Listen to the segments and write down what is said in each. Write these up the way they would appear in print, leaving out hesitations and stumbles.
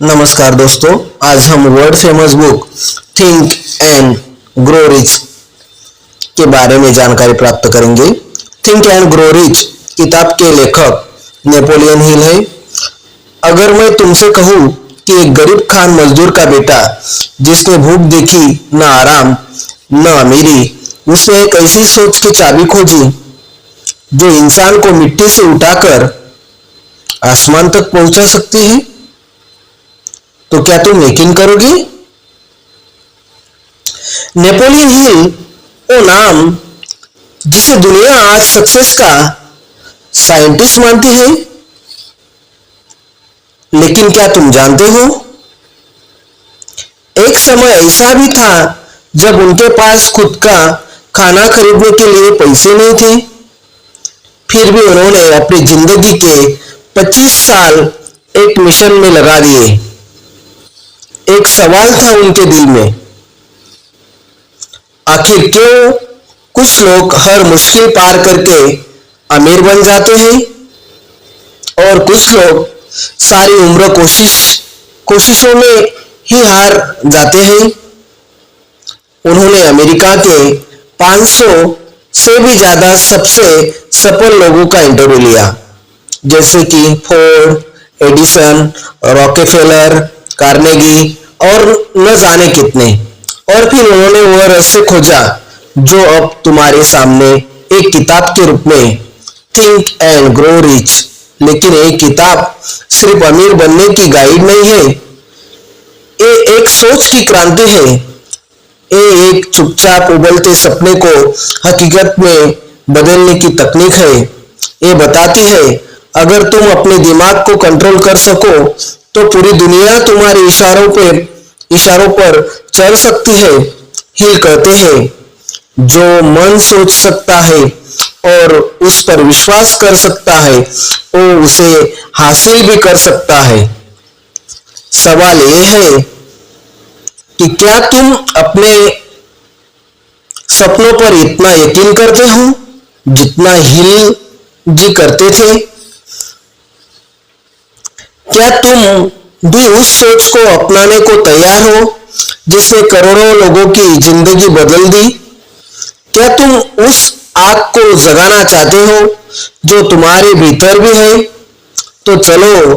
नमस्कार दोस्तों, आज हम world famous book think and grow rich के बारे में जानकारी प्राप्त करेंगे। थिंक एंड ग्रो रिच किताब के लेखक नेपोलियन हिल है। अगर मैं तुमसे कहूँ कि एक गरीब खान मजदूर का बेटा जिसने भूख देखी न आराम न अमीरी, उसने एक ऐसी सोच की चाबी खोजी जो इंसान को मिट्टी से उठाकर आसमान तक पहुंचा सकती है, तो क्या तुम यकीन करोगे? नेपोलियन हिल वो नाम जिसे दुनिया आज सक्सेस का साइंटिस्ट मानती है, लेकिन क्या तुम जानते हो एक समय ऐसा भी था जब उनके पास खुद का खाना खरीदने के लिए पैसे नहीं थे। फिर भी उन्होंने अपनी जिंदगी के 25 साल एक मिशन में लगा दिए। एक सवाल था उनके दिल में, आखिर क्यों कुछ लोग हर मुश्किल पार करके अमीर बन जाते हैं और कुछ लोग सारी उम्र कोशिशों में ही हार जाते हैं। उन्होंने अमेरिका के 500 से भी ज्यादा सबसे सफल लोगों का इंटरव्यू लिया, जैसे कि फोर्ड, एडिसन, रॉकेफेलर, कार्नेगी और न जाने कितने। और फिर उन्होंने वह रहस्य खोजा जो अब तुम्हारे सामने एक किताब के रूप में थिंक एंड ग्रो रिच। लेकिन एक किताब सिर्फ अमीर बनने की गाइड नहीं है, ये एक सोच की क्रांति है। ये एक चुपचाप उबलते सपने को हकीकत में बदलने की तकनीक है। ये बताती है अगर तुम अपने दिमाग को कंट्रोल कर सको तो पूरी दुनिया तुम्हारे इशारों पर चल सकती है। हिल कहते हैं जो मन सोच सकता है और उस पर विश्वास कर सकता है वो उसे हासिल भी कर सकता है। सवाल ये है कि क्या तुम अपने सपनों पर इतना यकीन करते हो जितना हिल जी करते थे? क्या तुम भी उस सोच को अपनाने को तैयार हो जिसने करोड़ों लोगों की जिंदगी बदल दी? क्या तुम उस आग को जगाना चाहते हो जो तुम्हारे भीतर भी है? तो चलो,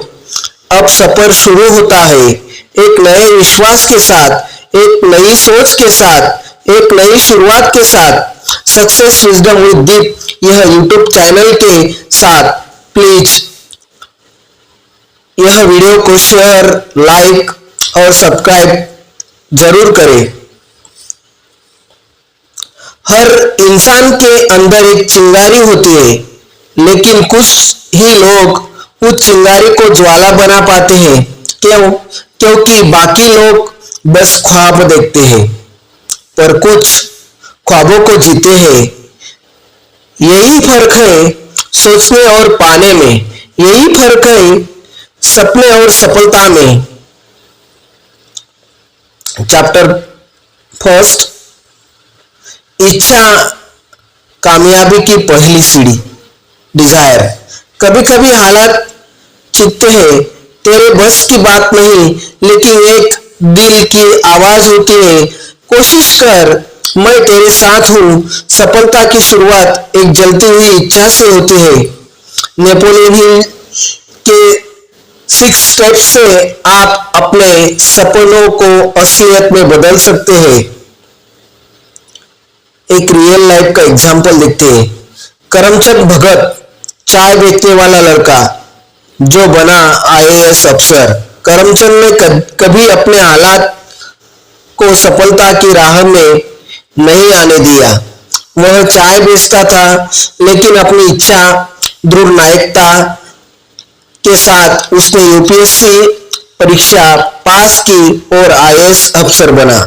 अब सफर शुरू होता है, एक नए विश्वास के साथ, एक नई सोच के साथ, एक नई शुरुआत के साथ, सक्सेस विजडम विद दीप यह यूट्यूब चैनल के साथ। प्लीज यह वीडियो को शेयर, लाइक और सब्सक्राइब जरूर करें। हर इंसान के अंदर एक चिंगारी होती है, लेकिन कुछ ही लोग उस चिंगारी को ज्वाला बना पाते हैं। क्यों? क्योंकि बाकी लोग बस ख्वाब देखते हैं, पर कुछ ख्वाबों को जीते हैं। यही फर्क है सोचने और पाने में, यही फर्क है सपने और सफलता में। चैप्टर फर्स्ट, इच्छा कामयाबी की पहली सीढ़ी, डिजायर। कभी कभी हालात चिढ़ते हैं, तेरे बस की बात नहीं, लेकिन एक दिल की आवाज होती है, कोशिश कर, मैं तेरे साथ हूं। सफलता की शुरुआत एक जलती हुई इच्छा से होती है। नेपोलियन हिल के 6 स्टेप्स से आप अपने सपनों को असलियत में बदल सकते हैं। एक रियल लाइफ का एग्जाम्पल देखते हैं। करमचंद भगत, चाय बेचने वाला लड़का जो बना IAS अफसर। करमचंद ने कभी अपने हालात को सफलता की राह में नहीं आने दिया। वह चाय बेचता था, लेकिन अपनी इच्छा, दृढ़ नायकता के साथ उसने UPSC परीक्षा पास की और IAS अफसर बना।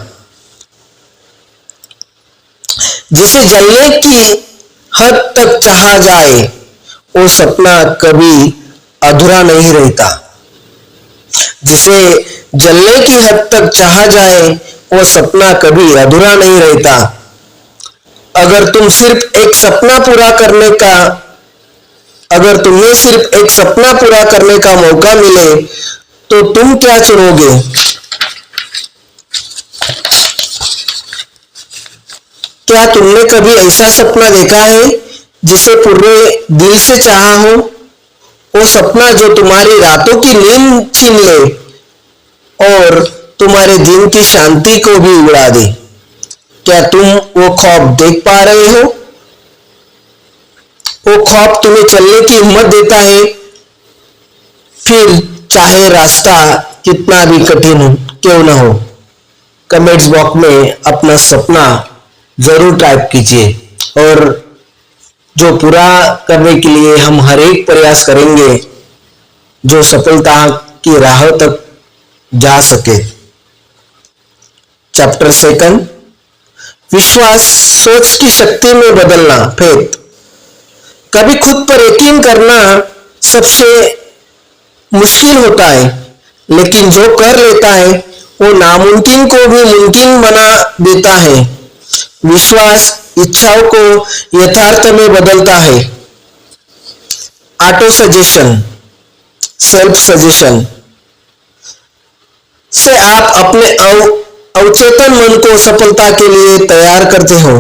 जिसे जलने की हद तक चाहा जाए वो सपना कभी अधूरा नहीं रहता। जिसे जलने की हद तक चाहा जाए वो सपना कभी अधूरा नहीं रहता। अगर तुम्हें सिर्फ एक सपना पूरा करने का मौका मिले तो तुम क्या चुनोगे? क्या तुमने कभी ऐसा सपना देखा है जिसे पूरे दिल से चाहा हो? वो सपना जो तुम्हारी रातों की नींद छीन ले और तुम्हारे दिन की शांति को भी उड़ा दे। क्या तुम वो ख्वाब देख पा रहे हो? वो ख्वाब तुम्हें चलने की हिम्मत देता है, फिर चाहे रास्ता कितना भी कठिन क्यों न हो। कमेंट्स बॉक्स में अपना सपना जरूर टाइप कीजिए और जो पूरा करने के लिए हम हर एक प्रयास करेंगे जो सफलता की राह तक जा सके। चैप्टर 2, विश्वास सोच की शक्ति में बदलना, फेथ। कभी खुद पर यकीन करना सबसे मुश्किल होता है, लेकिन जो कर लेता है वो नामुमकिन को भी मुमकिन बना देता है। विश्वास इच्छाओं को यथार्थ में बदलता है। ऑटो सजेशन, सेल्फ सजेशन से आप अपने अवचेतन मन को सफलता के लिए तैयार करते हो।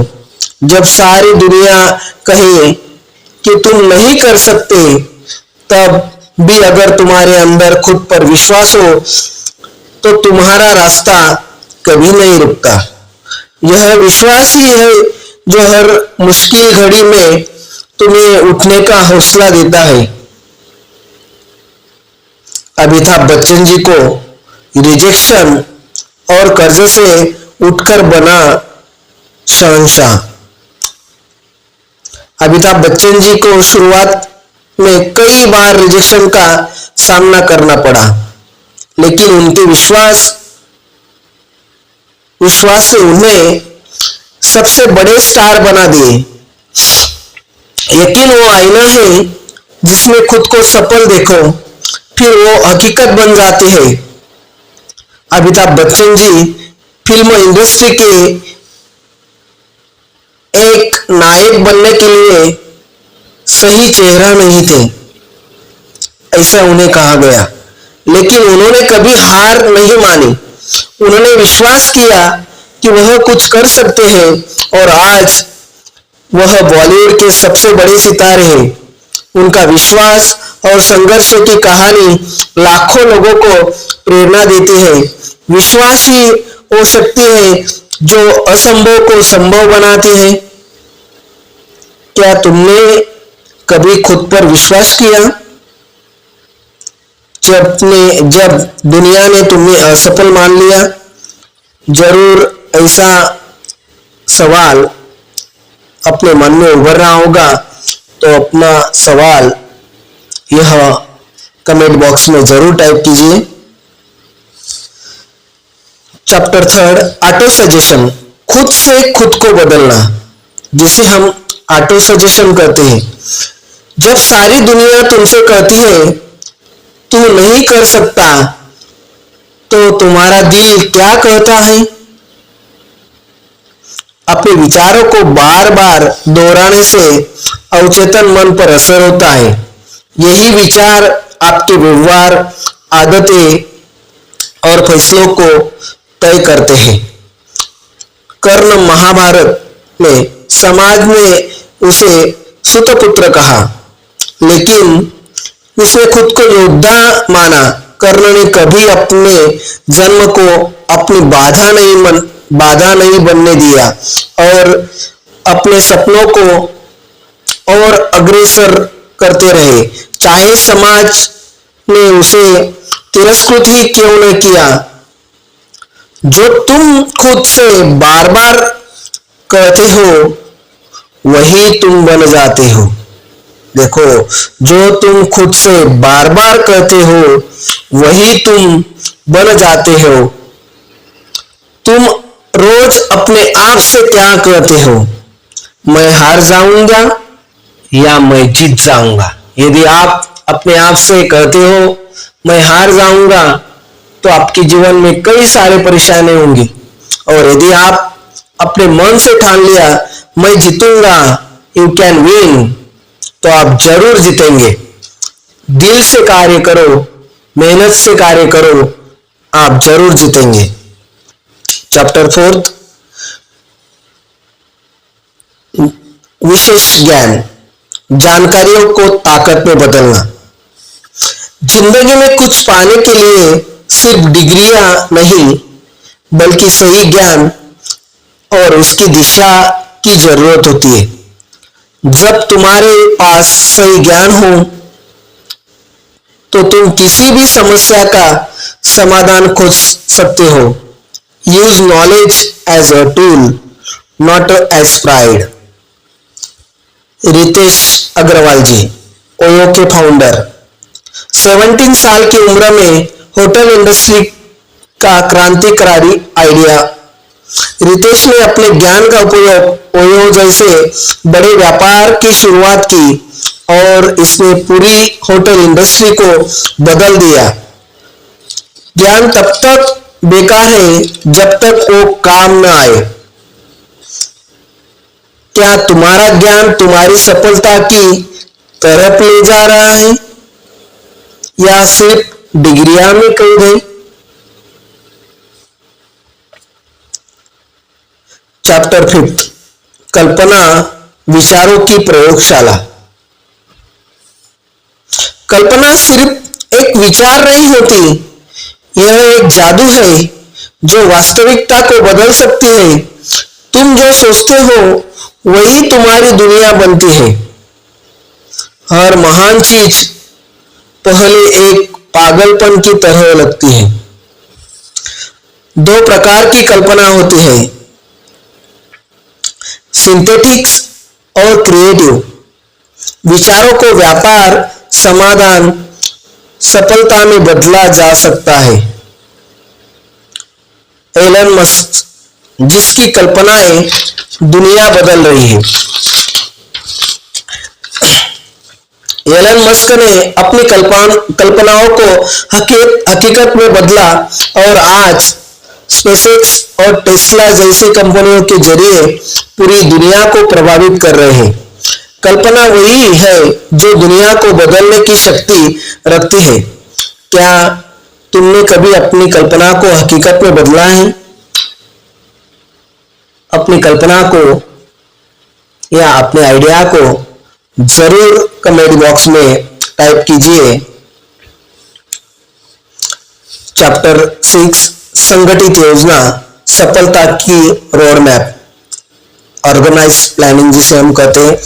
जब सारी दुनिया कहे कि तुम नहीं कर सकते, तब भी अगर तुम्हारे अंदर खुद पर विश्वास हो तो तुम्हारा रास्ता कभी नहीं रुकता। यह विश्वास ही है जो हर मुश्किल घड़ी में तुम्हें उठने का हौसला देता है। अमिताभ बच्चन जी को रिजेक्शन और कर्ज से उठकर बना शहंशाह। अमिताभ बच्चन जी को शुरुआत में कई बार रिजेक्शन का सामना करना पड़ा, लेकिन उनके विश्वास से उन्हें सबसे बड़े स्टार बना दिए। यकीन वो आईना है जिसमें खुद को सफल देखो, फिर वो हकीकत बन जाती है। अमिताभ बच्चन जी फिल्म इंडस्ट्री के एक नायक बनने के लिए सही चेहरा नहीं थे, ऐसा उन्हें कहा गया, लेकिन उन्होंने कभी हार नहीं मानी। उन्होंने विश्वास किया कि वह कुछ कर सकते हैं और आज वह बॉलीवुड के सबसे बड़े सितारे हैं। उनका विश्वास और संघर्ष की कहानी लाखों लोगों को प्रेरणा देती है। विश्वास ही वो शक्ति है जो असंभव को संभव बनाती है। क्या तुमने कभी खुद पर विश्वास किया जब दुनिया ने तुम्हें असफल मान लिया? जरूर ऐसा सवाल अपने मन में उभर रहा होगा, तो अपना सवाल यह कमेंट बॉक्स में जरूर टाइप कीजिए। चैप्टर 3, ऑटो सजेशन, खुद से खुद को बदलना, जिसे हम ऑटो सजेशन कहते हैं। जब सारी दुनिया तुमसे कहती है तू नहीं कर सकता, तो तुम्हारा दिल क्या कहता है? अपने विचारों को बार बार दोहराने से अवचेतन मन पर असर होता है। यही विचार आपके व्यवहार, आदतें और फैसलों को तय करते हैं। कर्ण महाभारत में समाज ने उसे सुतपुत्र कहा, लेकिन उसने खुद को योद्धा माना। कर्ण ने कभी अपने जन्म को अपनी बाधा नहीं बनने दिया और अपने सपनों को और अग्रसर करते रहे, चाहे समाज ने उसे तिरस्कृत ही क्यों न किया। जो तुम खुद से बार बार कहते हो वही तुम बन जाते हो। देखो, जो तुम खुद से बार बार कहते हो वही तुम बन जाते हो। तुम रोज अपने आप से क्या कहते हो? मैं हार जाऊंगा या मैं जीत जाऊंगा। यदि आप अपने आप से कहते हो मैं हार जाऊंगा, तो आपके जीवन में कई सारे परेशानी होंगी। और यदि आप अपने मन से ठान लिया मैं जीतूंगा, यू कैन विन, तो आप जरूर जीतेंगे। दिल से कार्य करो, मेहनत से कार्य करो, आप जरूर जीतेंगे। चैप्टर 4, विशेष ज्ञान, जानकारियों को ताकत में बदलना। जिंदगी में कुछ पाने के लिए सिर्फ डिग्रियां नहीं, बल्कि सही ज्ञान और उसकी दिशा की जरूरत होती है। जब तुम्हारे पास सही ज्ञान हो तो तुम किसी भी समस्या का समाधान खोज सकते हो। Use knowledge as a tool, not as pride. Ritesh Agarwal ji, OYO के फाउंडर। 17 साल की उम्र में होटल इंडस्ट्री का क्रांतिकारी आइडिया। रितेश ने अपने ज्ञान का उपयोग ओयो जैसे बड़े व्यापार की शुरुआत की और इसने पूरी होटल इंडस्ट्री को बदल दिया। ज्ञान तब तक बेकार है जब तक वो काम न आए। क्या तुम्हारा ज्ञान तुम्हारी सफलता की तरफ ले जा रहा है या सिर्फ डिग्रियां में कैद है? चैप्टर 5, कल्पना विचारों की प्रयोगशाला। कल्पना सिर्फ एक विचार नहीं होती, यह एक जादू है जो वास्तविकता को बदल सकती है। तुम जो सोचते हो वही तुम्हारी दुनिया बनती है। हर महान चीज पहले एक पागलपन की तरह लगती है। 2 प्रकार की कल्पना होती है, सिंथेटिक्स और क्रिएटिव। विचारों को व्यापार, समाधान, सफलता में बदला जा सकता है। एलन मस्क, जिसकी कल्पनाएं दुनिया बदल रही है। एलन मस्क ने अपनी कल्पनाओं को हकीकत में बदला और आज स्पेसएक्स और टेस्ला जैसी कंपनियों के जरिए पूरी दुनिया को प्रभावित कर रहे हैं। कल्पना वही है जो दुनिया को बदलने की शक्ति रखती है। क्या तुमने कभी अपनी कल्पना को हकीकत में बदला है? अपनी कल्पना को या अपने आइडिया को जरूर कमेंट बॉक्स में टाइप कीजिए। चैप्टर 6, संगठित योजना, सफलता की रोड मैप, ऑर्गेनाइज प्लानिंग जिसे हम कहते हैं।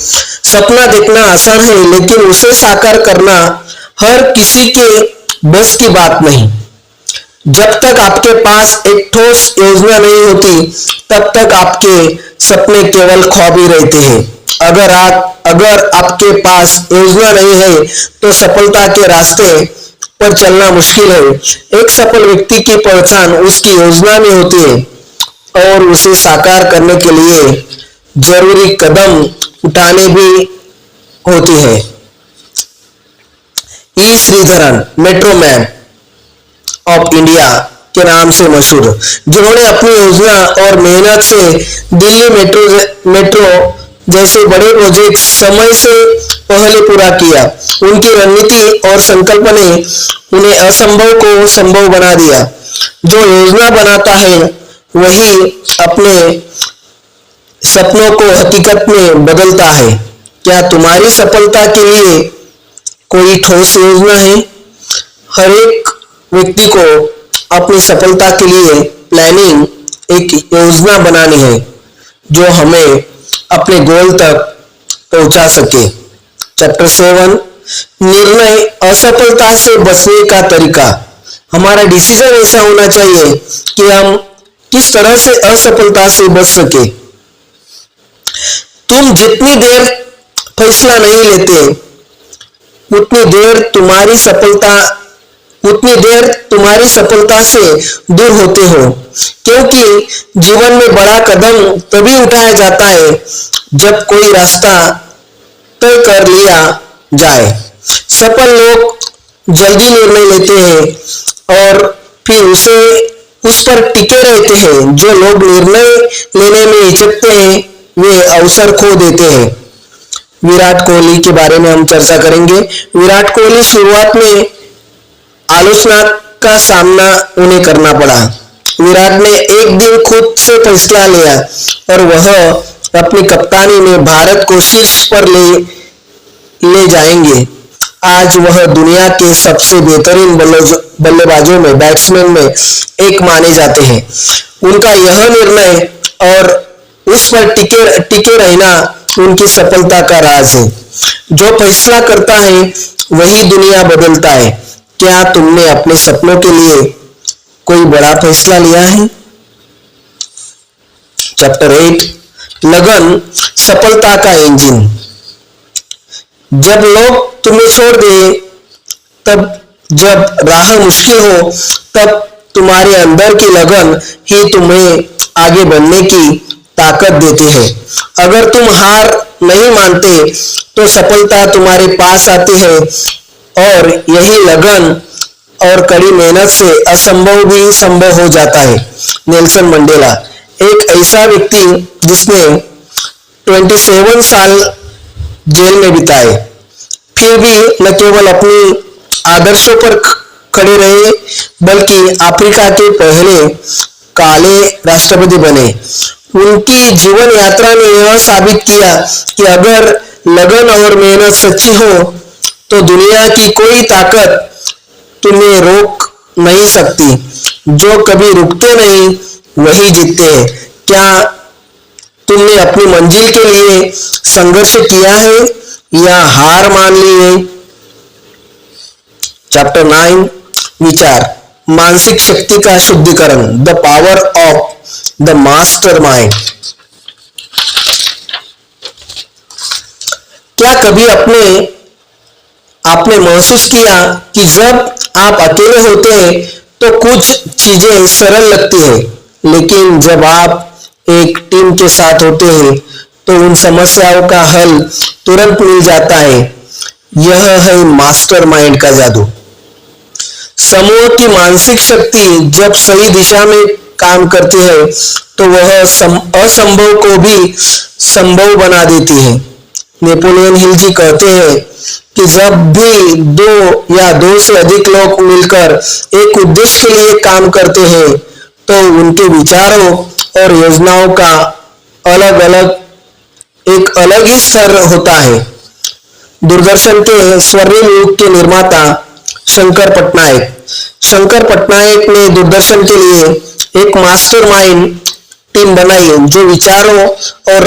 सपना देखना आसान है, लेकिन उसे साकार करना हर किसी के बस की बात नहीं। जब तक आपके पास एक ठोस योजना नहीं होती, तब तक आपके सपने केवल ख्वाब ही रहते हैं। अगर आपके पास योजना नहीं है तो सफलता के रास्ते पर चलना मुश्किल है। एक सफल व्यक्ति की पहचान उसकी योजना में होती है और उसे साकार करने के लिए जरूरी कदम उठाने भी होती है। E Sreedharan, metro man of India के नाम से मशहूर, जिन्होंने अपनी योजना और मेहनत से दिल्ली मेट्रो जैसे बड़े प्रोजेक्ट समय से पहले पूरा किया। उनकी रणनीति और संकल्प ने उन्हें असंभव को संभव बना दिया। जो योजना बनाता है वही अपने सपनों को हकीकत में बदलता है। क्या तुम्हारी सफलता के लिए कोई ठोस योजना है? हर एक व्यक्ति को अपनी सफलता के लिए प्लानिंग, एक योजना बनानी है जो हमें अपने गोल तक पहुंचा सके। चैप्टर 7, निर्णय, असफलता से बचने का तरीका। हमारा डिसीजन ऐसा होना चाहिए कि हम किस तरह से असफलता से बच सके। तुम जितनी देर फैसला नहीं लेते, उतनी देर तुम्हारी सफलता से दूर होते हो, क्योंकि जीवन में बड़ा कदम तभी उठाया जाता है जब कोई रास्ता तय कर लिया जाए। सफल लोग जल्दी निर्णय लेते हैं और फिर उस पर टिके रहते हैं। जो लोग निर्णय लेने में हिचकते हैं वे अवसर खो देते हैं। विराट कोहली के बारे में हम चर्चा करेंगे। विराट कोहली शुरुआत में आलोचना का सामना उन्हें करना पड़ा। विराट ने एक दिन खुद से फैसला लिया और वह अपनी कप्तानी में भारत को शीर्ष पर ले जाएंगे। आज वह दुनिया के सबसे बेहतरीन बल्लेबाजों में, बैट्समैन में एक माने जाते हैं। उनका यह निर्णय और उस पर टिके रहना उनकी सफलता का राज है। जो फैसला करता है वही दुनिया बदलता है। क्या तुमने अपने सपनों के लिए कोई बड़ा फैसला लिया है? चैप्टर 8, लगन सफलता का इंजन। जब लोग तुम्हें छोड़ दे, तब जब राह मुश्किल हो, तब तुम्हारे अंदर की लगन ही तुम्हें आगे बढ़ने की ताकत देती है। अगर तुम हार नहीं मानते तो सफलता तुम्हारे पास आती है और यही लगन और कड़ी मेहनत से असंभव भी संभव हो जाता है। नेल्सन मंडेला एक ऐसा व्यक्ति जिसने 27 साल जेल में बिताए, फिर भी न केवल अपनी आदर्शों पर खड़े रहे बल्कि अफ्रीका के पहले काले राष्ट्रपति बने। उनकी जीवन यात्रा ने यह साबित किया कि अगर लगन और मेहनत सच्ची हो तो दुनिया की कोई ताकत तुम्हें रोक नहीं सकती। जो कभी रुकते नहीं वही जीतते हैं। क्या तुमने अपनी मंजिल के लिए संघर्ष किया है या हार मान ली है? चैप्टर 9, विचार, मानसिक शक्ति का शुद्धिकरण, the power of the mastermind. क्या कभी आपने महसूस किया कि जब आप अकेले होते हैं तो कुछ चीजें सरल लगती हैं, लेकिन जब आप एक टीम के साथ होते हैं तो उन समस्याओं का हल तुरंत मिल जाता है। यह है मास्टरमाइंड का जादू। समूह की मानसिक शक्ति जब सही दिशा में काम करती है तो वह असंभव को भी संभव बना देती है। नेपोलियन हिल जी कहते हैं कि जब भी दो से अधिक लोग मिलकर एक उद्देश्य के लिए काम करते हैं तो उनके विचारों और योजनाओं का एक अलग ही स्तर होता है। दूरदर्शन के स्वर्णिम युग के निर्माता शंकर पटनायक ने दूरदर्शन के लिए एक मास्टरमाइंड टीम बनाई जो विचारों और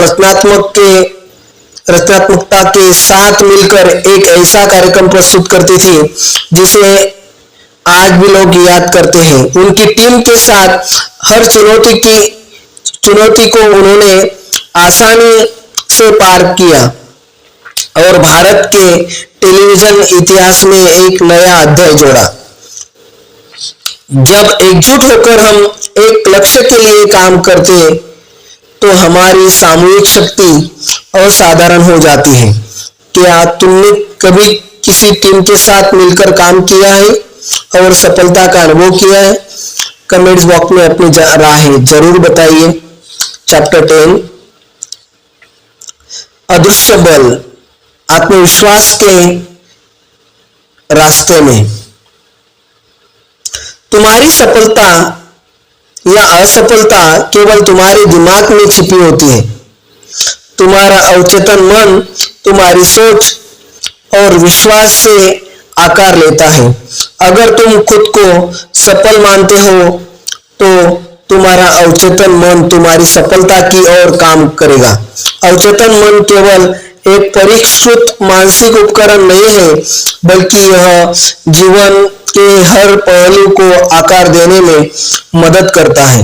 रचनात्मकता के साथ मिलकर एक ऐसा कार्यक्रम प्रस्तुत करती थी जिसे आज भी लोग याद करते हैं। उनकी टीम के साथ हर चुनौती को उन्होंने आसानी से पार किया और भारत के टेलीविजन इतिहास में एक नया अध्याय जोड़ा। जब एकजुट होकर हम एक लक्ष्य के लिए काम करते तो हमारी सामूहिक शक्ति असाधारण हो जाती है। क्या तुमने कभी किसी टीम के साथ मिलकर काम किया है और सफलता का अनुभव किया है? कमेंट्स बॉक्स में अपनी राहें जरूर बताइए। चैप्टर 10, अदृश्य बल, आत्मविश्वास के रास्ते में। तुम्हारी सफलता या असफलता केवल तुम्हारे दिमाग में छिपी होती है। तुम्हारा अवचेतन मन तुम्हारी सोच और विश्वास से आकार लेता है। अगर तुम खुद को सफल मानते हो तो तुम्हारा अवचेतन मन तुम्हारी सफलता की ओर काम करेगा। अवचेतन मन केवल एक परिष्कृत मानसिक उपकरण नहीं है बल्कि यह जीवन के हर पहलू को आकार देने में मदद करता है।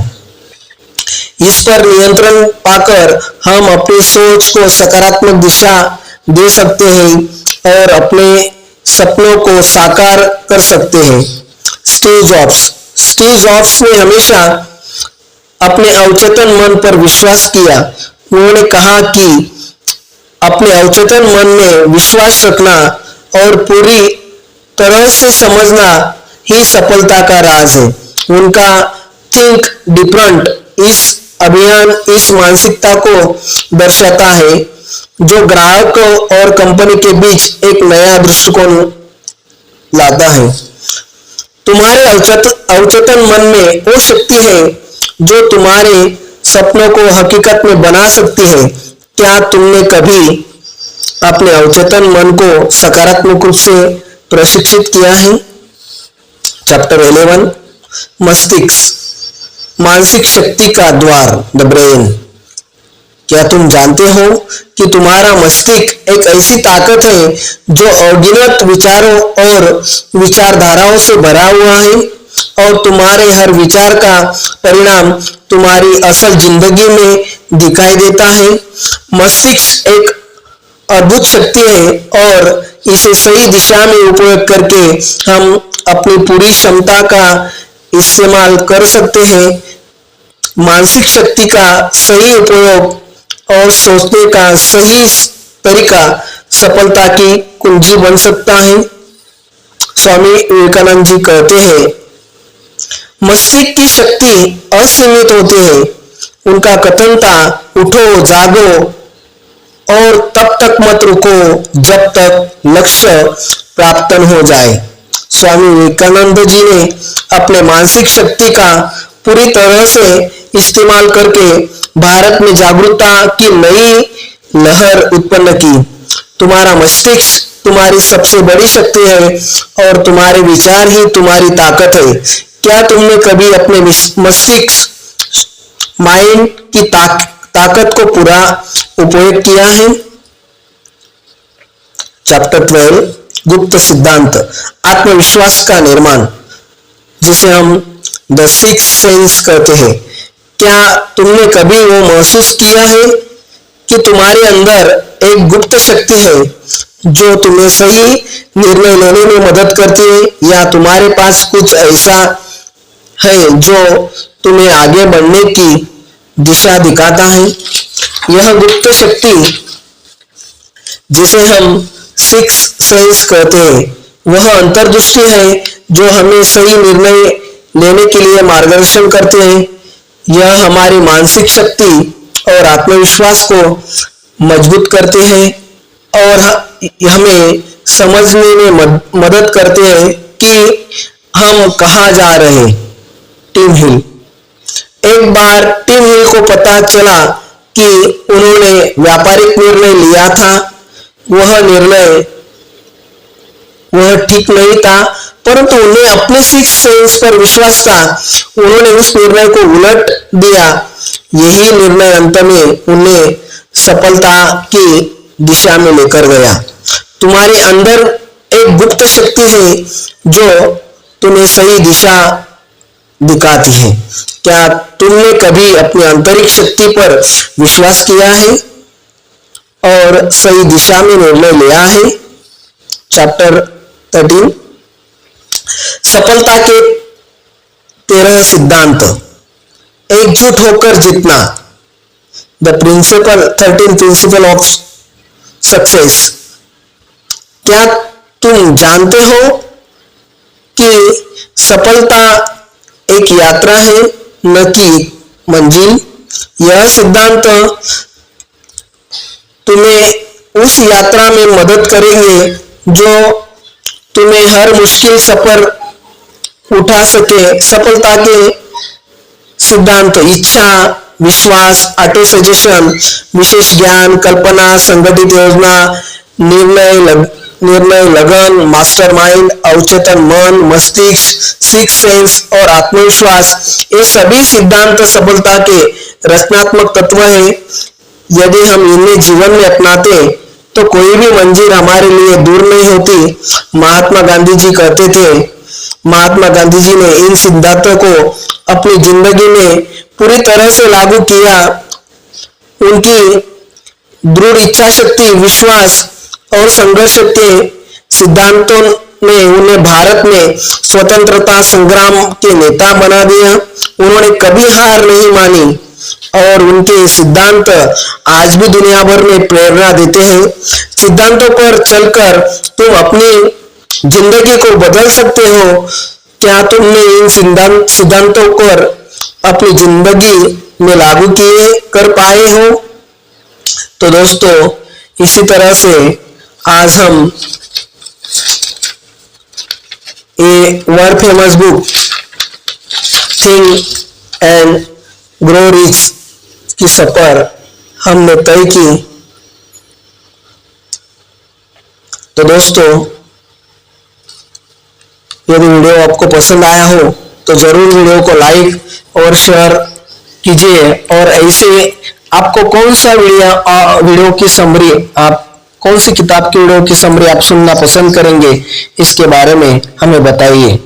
इस पर नियंत्रण पाकर हम अपनी सोच को सकारात्मक दिशा दे सकते हैं और अपने सपनों को साकार कर सकते हैं। स्टीव जॉब्स ने हमेशा अपने अवचेतन मन पर विश्वास किया। उन्होंने कहा कि अपने अवचेतन मन में विश्वास रखना और पूरी तरह से समझना ही सफलता का राज है। उनका थिंक डिफरेंट इस अभियान इस मानसिकता को दर्शाता है जो ग्राहक और कंपनी के बीच एक नया दृष्टिकोण लाता है। तुम्हारे अवचेतन मन में वो शक्ति है जो तुम्हारे सपनों को हकीकत में बना सकती है। क्या तुमने कभी अपने अवचेतन मन को सकारात्मक रूप से प्रशिक्षित किया है? चैप्टर 11, मस्तिष्क, मानसिक शक्ति का द्वार, द ब्रेन। क्या तुम जानते हो कि तुम्हारा मस्तिष्क एक ऐसी ताकत है जो अगिनत विचारों और विचारधाराओं से भरा हुआ है और तुम्हारे हर विचार का परिणाम तुम्हारी असल जिंदगी में दिखाई देता है। मस्तिष्क एक अद्भुत शक्ति है और इसे सही दिशा में उपयोग करके हम अपनी पूरी क्षमता का इस्तेमाल कर सकते हैं। मानसिक शक्ति का सही उपयोग और सोचने का सही तरीका सफलता की कुंजी बन सकता है। स्वामी विवेकानंद जी कहते हैं, मस्तिष्क की शक्ति असीमित होती है। उनका कथन था, उठो, जागो और तब तक मत रुको जब तक लक्ष्य प्राप्त हो जाए। स्वामी विवेकानंद जी ने अपने मानसिक शक्ति का पूरी तरह से इस्तेमाल करके भारत में जागरूकता की नई लहर उत्पन्न की। तुम्हारा मस्तिष्क तुम्हारी सबसे बड़ी शक्ति है और तुम्हारे विचार ही तुम्हारी ताकत है। क्या तुमने कभी अपने मस्तिष्क माइंड की ताकत को पूरा उपयोग किया है? चैप्टर 12, गुप्त सिद्धांत, आत्मविश्वास का निर्माण, जिसे हम द सिक्स सेंस कहते हैं। क्या तुमने कभी वो महसूस किया है कि तुम्हारे अंदर एक गुप्त शक्ति है जो तुम्हें सही निर्णय लेने में मदद करती है, या तुम्हारे पास कुछ ऐसा है जो तुम्हें आगे बढ़ने की दिशा दिखाता है? यह गुप्त शक्ति, जिसे हम सिक्स सेंस कहते हैं, वह अंतर्दृष्टि है जो हमें सही निर्णय लेने के लिए मार्गदर्शन करते हैं। यह हमारी मानसिक शक्ति और आत्मविश्वास को मजबूत करते हैं और हमें समझने में मदद करते हैं कि हम कहाँ जा रहे हैं। टिम हिल, एक बार टिम हिल को पता चला कि उन्होंने व्यापारिक निर्णय लिया था। वह ठीक नहीं था, परंतु उन्हें अपने सिक्स सेंस पर विश्वास था। उन्होंने उस निर्णय को उलट दिया। यही निर्णय अंत में उन्हें सफलता की दिशा में लेकर गया। तुम्हारे अंदर एक गुप्त शक्ति है जो तुम्हें सही दिशा दिखाती है। क्या तुमने कभी अपनी आंतरिक शक्ति पर विश्वास किया है और सही दिशा में निर्णय लिया है? चैप्टर 13, सफलता के 13 सिद्धांत, एकजुट होकर जीतना, द 13 प्रिंसिपल ऑफ सक्सेस। क्या तुम जानते हो कि सफलता एक यात्रा है, न कि मंजिल? यह सिद्धांत तुम्हें उस यात्रा में मदद करेंगे जो तुम्हें हर मुश्किल सफर उठा सके। सफलता के सिद्धांत, इच्छा, विश्वास, ऑटो सजेशन, विशेष ज्ञान, कल्पना, संगठित योजना, निर्णय, लगन, मास्टरमाइंड, अवचेतन मन, मस्तिष्क, सिक्स सेंस और आत्मविश्वास, ये सभी सिद्धांत सफलता के रचनात्मक तत्व हैं। यदि हम इन्हें जीवन में अपनाते तो कोई भी मंजिल हमारे लिए दूर नहीं होती। महात्मा गांधी जी कहते थे, महात्मा गांधी जी ने इन सिद्धांतों को अपनी जिंदगी में पूरी तरह से लागू किया। उनकी दृढ़ इच्छा शक्ति, विश्वास और संघर्ष के सिद्धांतों ने उन्हें भारत में स्वतंत्रता संग्राम के नेता बना दिया। उन्होंने कभी हार नहीं मानी और उनके सिद्धांत आज भी दुनिया भर में प्रेरणा देते हैं। सिद्धांतों पर चलकर तुम अपनी जिंदगी को बदल सकते हो। क्या तुमने इन सिद्धांतों पर अपनी जिंदगी में लागू कर पाए हो? तो दोस्तों, इसी तरह से आज हम a world famous book think and grow rich की सफर हमने तय की। तो दोस्तों, यदि वीडियो आपको पसंद आया हो तो जरूर वीडियो को लाइक और शेयर कीजिए। और ऐसे आपको कौन सा वीडियो की समरी, आप कौन सी किताब की वीडियो की समरी आप सुनना पसंद करेंगे, इसके बारे में हमें बताइए।